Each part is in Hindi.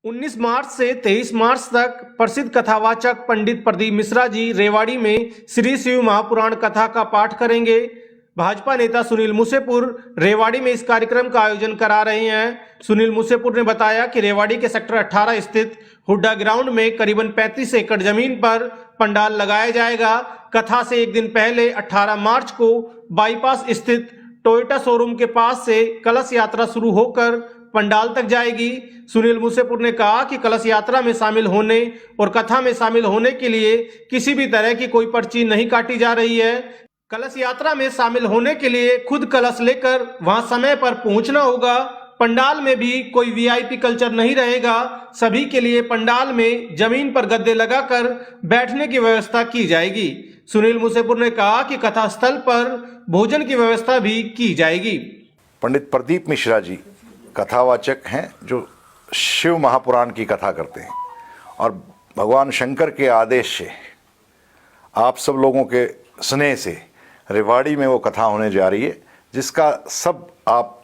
19 मार्च से 23 मार्च तक प्रसिद्ध कथावाचक पंडित प्रदीप मिश्रा जी रेवाड़ी में श्री शिव महापुराण कथा का पाठ करेंगे। भाजपा नेता सुनील मूसेपुर रेवाड़ी में इस कार्यक्रम का आयोजन करा रहे हैं। सुनील मूसेपुर ने बताया कि रेवाड़ी के सेक्टर 18 स्थित हुड्डा ग्राउंड में करीबन 35 एकड़ जमीन पर पंडाल लगाया जाएगा। कथा से एक दिन पहले 18 मार्च को बाईपास स्थित टोयोटा शोरूम के पास से कलश यात्रा शुरू होकर पंडाल तक जाएगी। सुनील मूसेपुर ने कहा कि कलश यात्रा में शामिल होने और कथा में शामिल होने के लिए किसी भी तरह की कोई पर्ची नहीं काटी जा रही है। कलश यात्रा में शामिल होने के लिए खुद कलश लेकर वहां समय पर पहुंचना होगा। पंडाल में भी कोई वीआईपी कल्चर नहीं रहेगा। सभी के लिए पंडाल में जमीन पर गद्दे लगाकर बैठने की व्यवस्था की जाएगी। सुनील मूसेपुर ने कहा कि कथा स्थल पर भोजन की व्यवस्था भी की जाएगी। पंडित प्रदीप मिश्रा जी कथावाचक हैं जो शिव महापुराण की कथा करते हैं और भगवान शंकर के आदेश से आप सब लोगों के स्नेह से रेवाड़ी में वो कथा होने जा रही है, जिसका सब आप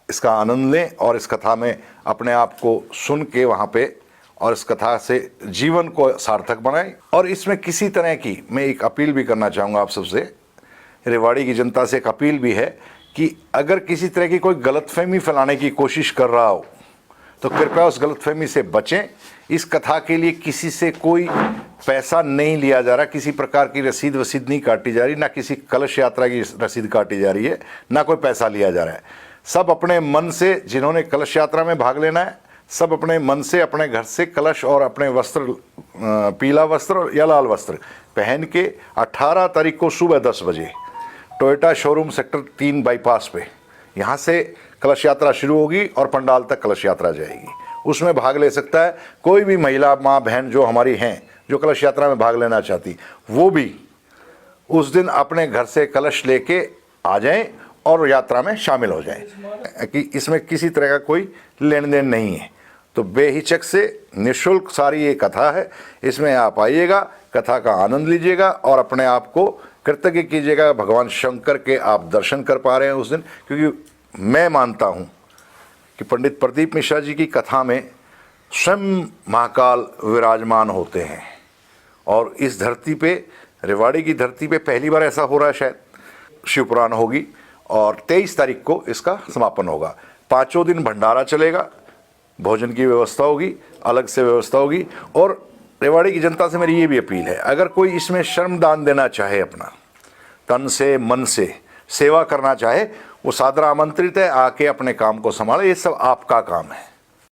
इसका आनंद लें और इस कथा में अपने आप को सुन के वहाँ पे और इस कथा से जीवन को सार्थक बनाएं। और इसमें किसी तरह की मैं एक अपील भी करना चाहूँगा आप सबसे, रेवाड़ी की जनता से एक अपील भी है कि अगर किसी तरह की कोई गलतफहमी फैलाने की कोशिश कर रहा हो तो कृपया उस गलतफहमी से बचें। इस कथा के लिए किसी से कोई पैसा नहीं लिया जा रहा, किसी प्रकार की रसीद वसीद नहीं काटी जा रही, ना किसी कलश यात्रा की रसीद काटी जा रही है, ना कोई पैसा लिया जा रहा है। सब अपने मन से, जिन्होंने कलश यात्रा में भाग लेना है, सब अपने मन से अपने घर से कलश और अपने वस्त्र, पीला वस्त्र या लाल वस्त्र पहन के 18 तारीख को सुबह 10 बजे टोयोटा शोरूम सेक्टर 3 बाईपास पे यहाँ से कलश यात्रा शुरू होगी और पंडाल तक कलश यात्रा जाएगी। उसमें भाग ले सकता है कोई भी महिला, माँ, बहन जो हमारी हैं, जो कलश यात्रा में भाग लेना चाहती, वो भी उस दिन अपने घर से कलश लेके आ जाएं और यात्रा में शामिल हो जाएं। कि इसमें किसी तरह का कोई लेन देन नहीं है, तो बेहिचक से निःशुल्क सारी ये कथा है, इसमें आप आइएगा, कथा का आनंद लीजिएगा और अपने आप को कृतज्ञ कीजिएगा। भगवान शंकर के आप दर्शन कर पा रहे हैं उस दिन, क्योंकि मैं मानता हूँ कि पंडित प्रदीप मिश्रा जी की कथा में स्वयं महाकाल विराजमान होते हैं और इस धरती पे, रेवाड़ी की धरती पे पहली बार ऐसा हो रहा है। शायद शिवपुराण होगी और 23 तारीख को इसका समापन होगा। 5 दिन भंडारा चलेगा, भोजन की व्यवस्था होगी, अलग से व्यवस्था होगी। और रेवाड़ी की जनता से मेरी ये भी अपील है, अगर कोई इसमें श्रमदान देना चाहे, अपना तन से मन से सेवा करना चाहे, वो सादर आमंत्रित है, आके अपने काम को संभाले। ये सब आपका काम है।